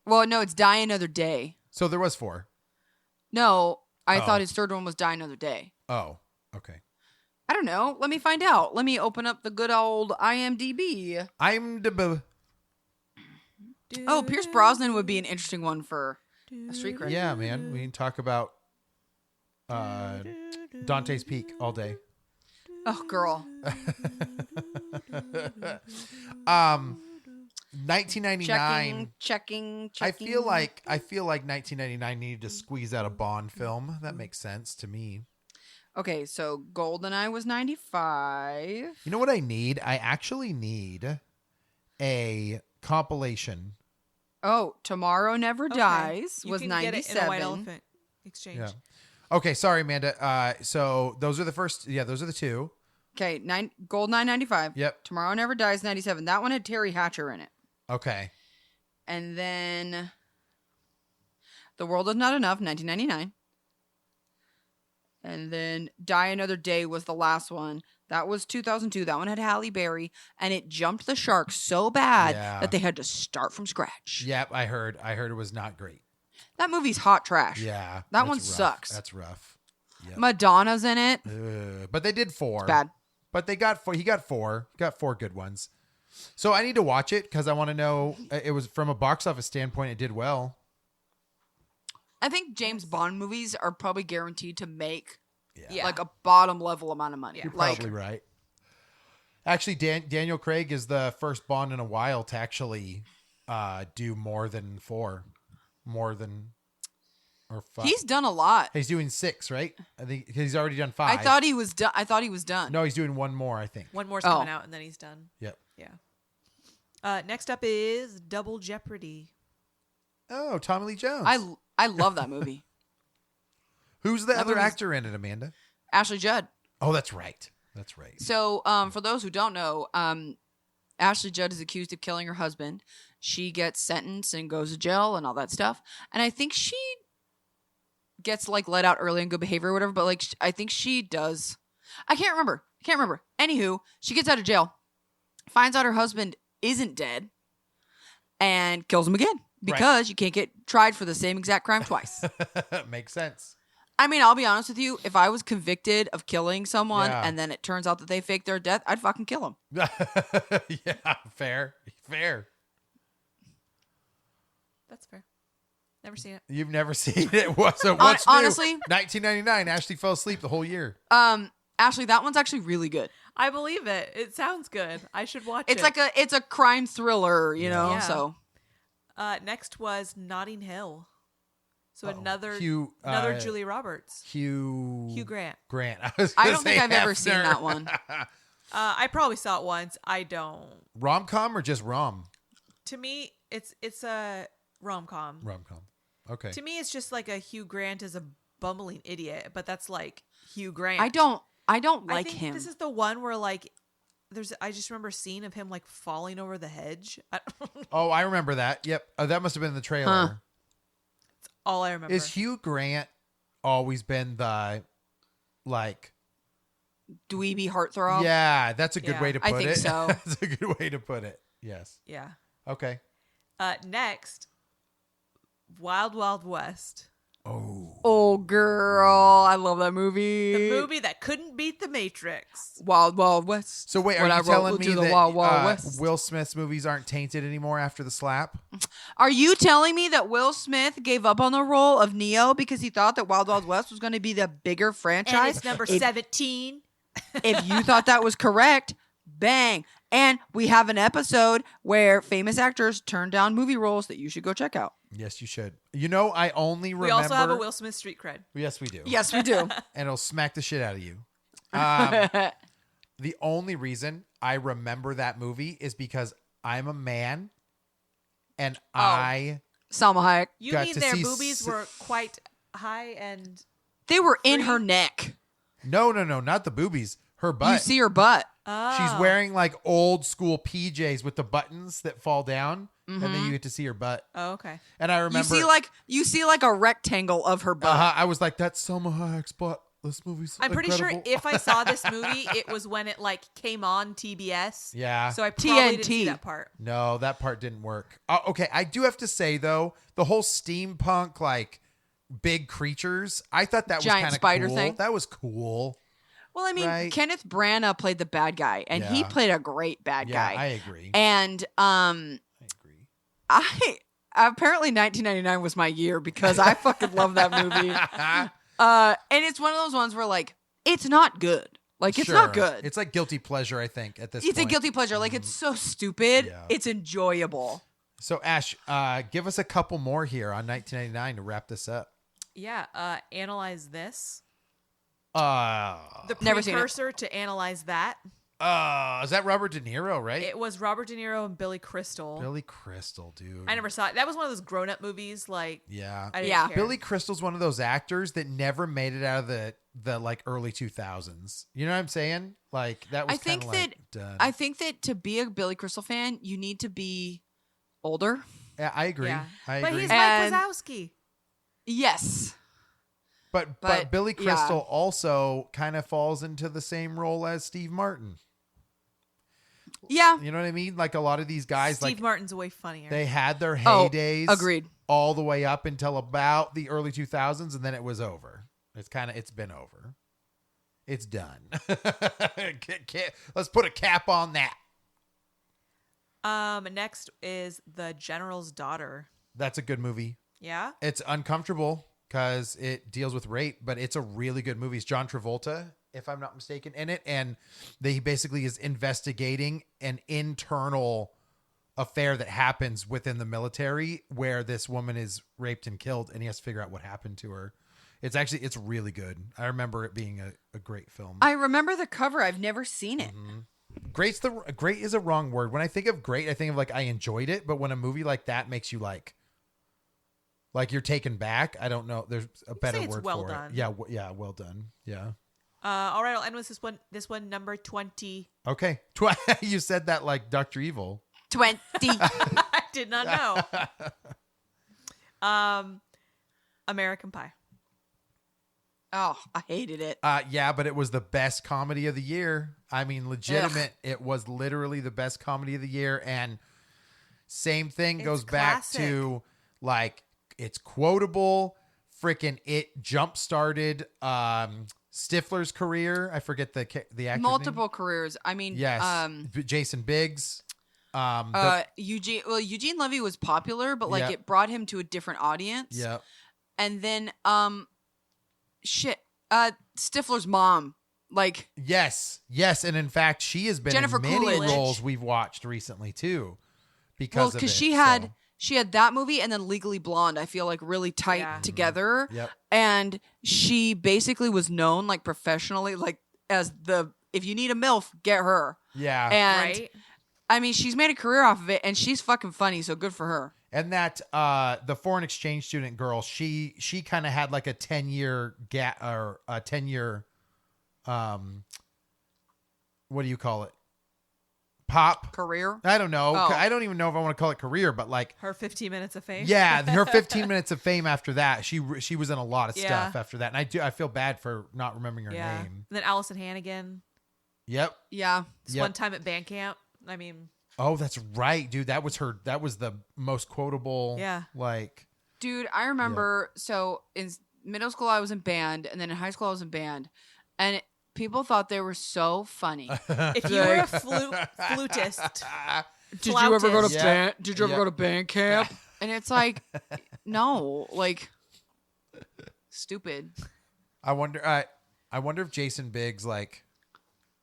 Well, no, it's Die Another Day. So there was 4. No, I thought his third one was Die Another Day. Oh, okay. I don't know. Let me find out. Let me open up the good old IMDb. Oh, Pierce Brosnan would be an interesting one for a street cred. Yeah, man. We can talk about Dante's Peak all day. Oh, girl. 1999. Checking. I feel like 1999 needed to squeeze out a Bond film. That makes sense to me. Okay, so GoldenEye was 95. You know what I need? I actually need a compilation. Oh, Tomorrow Never Dies You was can 97. Get it in a White Elephant Exchange. Yeah. Okay, sorry, Amanda. So those are the first. Yeah, those are the 2. Okay, GoldenEye 95. Yep. Tomorrow Never Dies 97. That one had Terry Hatcher in it. Okay. And then The World Is Not Enough, 1999. And then Die Another Day was the last one. That was 2002. That one had Halle Berry, and it jumped the shark so bad that they had to start from scratch. Yep, I heard it was not great. That movie's hot trash. Yeah. That one rough. sucks. That's rough. Yep. Madonna's in it. But they did 4. It's bad. But they got 4. He got 4. Got 4 good ones. So I need to watch it because I want to know. It was from a box office standpoint. It did well. I think James Bond movies are probably guaranteed to make Yeah. like a bottom level amount of money. You're Probably right. Actually, Daniel Craig is the first Bond in a while to actually do more than 4. More than... Or 5. He's done a lot. He's doing 6, right? I think he's already done 5. I thought he was done. No, he's doing 1 more, I think. One more's coming out, and then he's done. Yep. Yeah. Next up is Double Jeopardy. Oh, Tommy Lee Jones. I love that movie. Who's the other movie's- actor in it, Amanda? Ashley Judd. Oh, that's right. That's right. So, for those who don't know, Ashley Judd is accused of killing her husband. She gets sentenced and goes to jail and all that stuff. And I think she gets like let out early on good behavior or whatever. But like, I think she does. I can't remember. Anywho, she gets out of jail, finds out her husband isn't dead, and kills him again because you can't get tried for the same exact crime twice. Makes sense. I mean, I'll be honest with you. If I was convicted of killing someone Yeah. and then it turns out that they faked their death, I'd fucking kill them. Yeah, fair. That's fair. Never seen it. You've never seen it. What's new? Honestly, 1999. Ashley fell asleep the whole year. Ashley, that one's actually really good. I believe it. It sounds good. I should watch it. It's like it's a crime thriller, you know. Yeah. So Next was Notting Hill. So another Hugh, Julia Roberts. Hugh Grant. I don't think I've ever seen that one. I probably saw it once. I don't. Rom-com or just rom? To me, it's a rom-com. Rom-com. Okay. To me, it's just like a Hugh Grant is a bumbling idiot, but that's like Hugh Grant. I don't I like think him. This is the one where like I just remember a scene of him like falling over the hedge. Oh, I remember that. Yep. Oh, that must have been the trailer. Huh. That's all I remember. Is Hugh Grant always been the like Dweeby heartthrob. Yeah, that's a good Yeah. way to put it. I think so. That's a good way to put it. Yes. Yeah. Okay. Next, Wild Wild West. Oh, girl, I love that movie. The movie that couldn't beat The Matrix. Wild Wild West. So wait, are When I you wrote telling to me the that Wild Wild West. Will Smith's movies aren't tainted anymore after the slap? Are you telling me that Will Smith gave up on the role of Neo because he thought that Wild Wild West was going to be the bigger And franchise? it's number If- 17. If you thought that was correct, bang. And we have an episode where famous actors turn down movie roles that you should go check out. Yes, you should. You know, I only remember. We also have a Will Smith street cred. Yes, we do. Yes, we do. And it'll smack the shit out of you. The only reason I remember that movie is because I'm a man, and I Salma Hayek. You Got mean to their see boobies were quite high and They were in her neck. no, not the boobies, her butt. You see her butt. She's wearing like old school PJs with the buttons that fall down, and then you get to see her butt. Oh, okay. And I remember You see like a rectangle of her butt. I was like, "That's Selma Hayek's butt." This movie's I'm pretty sure incredible. if I saw this movie, it was when it like came on TBS. Yeah. So I probably didn't see TNT. that part. No, that part didn't work. Okay, I do have to say though, the whole steampunk like big creatures, I thought that Giant was kind of spider cool. thing? That was cool. Well, I mean, Right. Kenneth Branagh played the bad guy, and he Yeah. played a great bad Yeah, guy. I agree. And I agree. I apparently 1999 was my year because I fucking love that movie. And it's one of those ones where like it's not good. Like it's not Sure. good. It's like guilty pleasure, I think, at this It's a point. guilty pleasure. Like it's so stupid. Yeah. It's enjoyable. So Ash, give us a couple more here on 1999 to wrap this up. Yeah. Analyze This. The Never seen it. precursor to Analyze That. Is that Robert De Niro, right? It was Robert De Niro and Billy Crystal. Billy Crystal, dude. I never saw it. That was one of those grown-up movies. Like, Yeah. I didn't Yeah. care. Billy Crystal's one of those actors that never made it out of the like early 2000s. You know what I'm saying? Like that was I think kinda, like, that done. I think that to be a Billy Crystal fan, you need to be older. Yeah, I agree. Yeah. I But agree. he's And- Mike Wazowski. Yes. But but, Billy yeah. Crystal also kind of falls into the same role as Steve Martin. Yeah. You know what I mean? Like a lot of these guys, Steve like Martin's way funnier. they had their Oh, heydays, agreed. all the way up until about the early 2000s, and then it was over. It's been over. It's done. Let's put a cap on that. Next is The General's Daughter. That's a good movie. Yeah. It's uncomfortable because it deals with rape, but it's a really good movie. It's John Travolta, if I'm not mistaken, in it. And he basically is investigating an internal affair that happens within the military where this woman is raped and killed, and he has to figure out what happened to her. It's really good. I remember it being a great film. I remember the cover. I've never seen it. Great is a wrong word. When I think of great, I think of like I enjoyed it, but when a movie like that makes you like you're taken back, I don't know. There's a better word well for done. it. Yeah, well done. Yeah. All right, I'll end with this one, number 20. Okay. You said that like Dr. Evil. 20. I did not know. American Pie. Oh, I hated it. Yeah, but it was the best comedy of the year. I mean, legitimate. It was literally the best comedy of the year. And same thing goes back to like, it's quotable. Freaking it jump started Stifler's career. I forget the actor's Multiple name. careers. I mean, Yes. Jason Biggs. Eugene Levy was popular, but like it brought him to a different audience. Yeah. And then Stifler's mom, like yes, and in fact, she has been Jennifer in many Coolidge. roles we've watched recently too, because she had that movie and then Legally Blonde. I feel like really tight together. Yep. And she basically was known like professionally, like as if you need a MILF, get her. Yeah. And Right. I mean, she's made a career off of it, and she's fucking funny. So good for her. And that the foreign exchange student girl, she kind of had like a 10-year gap or a 10-year what do you call it? Pop Career? I don't know. Oh. I don't even know if I want to call it career, but like Her 15 minutes of fame. yeah, her 15 minutes of fame after that. She was in a lot of Yeah. stuff after that, and I feel bad for not remembering her Yeah. name. And then Allison Hannigan. Yep. Yeah. This Yep. one time at band camp. I mean, Oh, that's right, dude. That was the most quotable. Yeah. Like, Dude, I remember, so in middle school I was in band, and then in high school I was in band, and people thought they were so funny. if you were a flutist, Did you ever go to Yeah. band? Did you ever Yeah. go to band camp? And it's like, no, like, stupid. I wonder if Jason Biggs like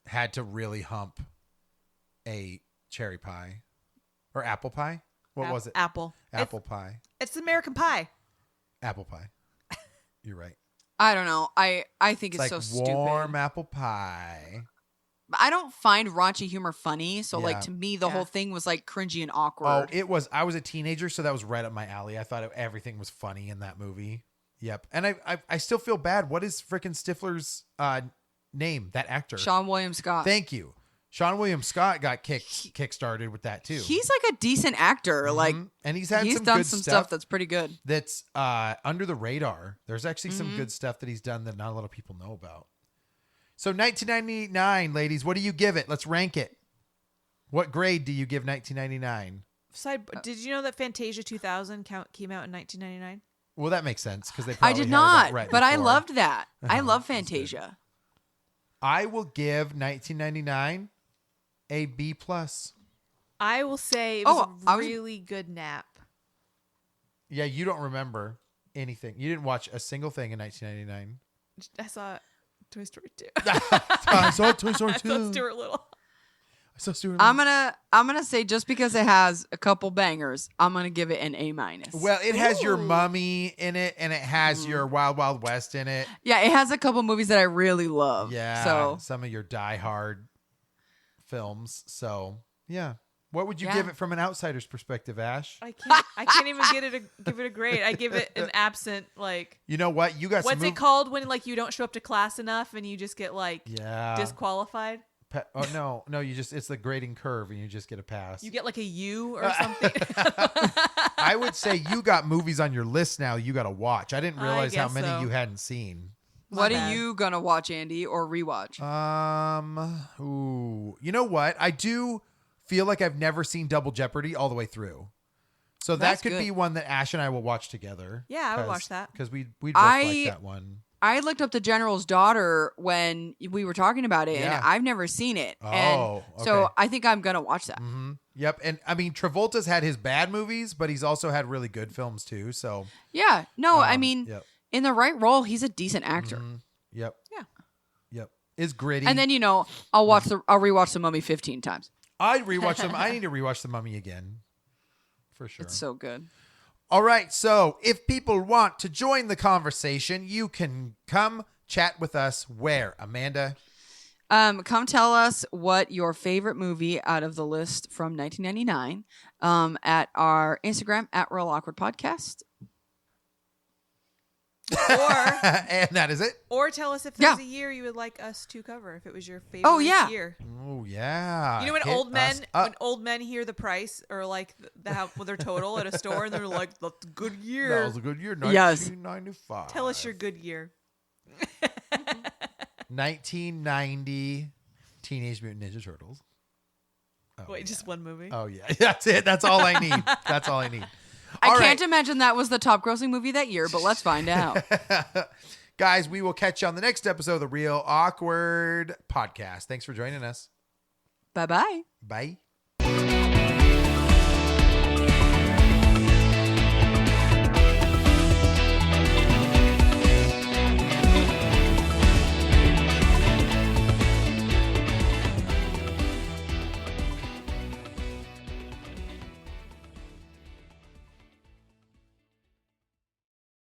had to really hump a cherry pie or apple pie. What was it? Apple. Apple pie. It's American Pie. Apple pie. You're right. I don't know. I think it's It's like so warm stupid. apple pie. I don't find raunchy humor funny, so Yeah. like to me the Yeah. whole thing was like cringy and Oh, awkward. I was a teenager, so that was right up my alley. I thought everything was funny in that movie. Yep. And I still feel bad. What is frickin' Stifler's name? That actor. Sean William Scott. Thank you. Sean William Scott got kick-started with that too. He's like a decent actor. Like Mhm. And he's had some done good some stuff that's pretty good. that's under the radar. There's actually some Mm-hmm. good stuff that he's done that not a lot of people know about. So 1999, ladies, what do you give it? Let's rank it. What grade do you give 1999? Did you know that Fantasia 2000 came out in 1999? Well, that makes sense because they I probably did had it not, out right but I before. loved that. I love That's good. Fantasia. I will give 1999 a B plus. I will say it was I a was- really good nap. Yeah, you don't remember anything. You didn't watch a single thing in 1999. I saw Toy Story 2. I saw Toy Story I 2. saw Stuart Little. I saw Stuart I'm Little. gonna say just because it has a couple bangers, I'm gonna give it an A minus. Well, it has your Ooh. Mummy in it, and it has your Wild Wild West in it. yeah, it has a couple movies that I really love. Yeah, So some of your Die Hard films. So, yeah. What would you Yeah. give it from an outsider's perspective, Ash? I can't even give it a grade. I give it an absent, like, You know what? You got what's some it called when like you don't show up to class enough and you just get like Yeah. disqualified? Oh no, it's the grading curve and you just get a pass. You get like a U or something. I would say you got movies on your list now you got to watch. I didn't I realize how guess many so. you hadn't seen. what bad. are you gonna watch, Andy, or rewatch? Ooh. You know what? I do feel like I've never seen Double Jeopardy all the way through. So That's that could good. be one that Ash and I will watch together. Yeah, I would watch that. Because we'd both I- like that one. I looked up The General's Daughter when we were talking about it, Yeah. and I've never seen it. Oh, and so okay. I think I'm gonna watch that. Mm-hmm. Yep. And I mean, Travolta's had his bad movies, but he's also had really good films too. So, Yeah, no, I mean, yep. in the right role, he's a decent actor. Mhm. Yep. Yeah. Yep. Is gritty. And then I'll rewatch The Mummy 15 times. I rewatch them. I need to rewatch The Mummy again. For sure. It's so good. All right. So if people want to join the conversation, you can come chat with us where, Amanda? Come tell us what your favorite movie out of the list from 1999 at our Instagram at Real Awkward Podcast. Or And that is it. or tell us if there's a year you would like us to cover. If it was your favorite year. Oh yeah. You know when Hit old men us up. hear the price or like their total at a store and they're like, "That's a good year." That was a good year. Yes. 1995. Tell us your good year. 1990 Teenage Mutant Ninja Turtles. Oh, Wait, just one movie? Oh yeah. That's it. That's all I need. That's all I need. I All can't right. imagine that was the top grossing movie that year, but let's find out. Guys, we will catch you on the next episode of the Real Awkward Podcast. Thanks for joining us. Bye-bye. Bye.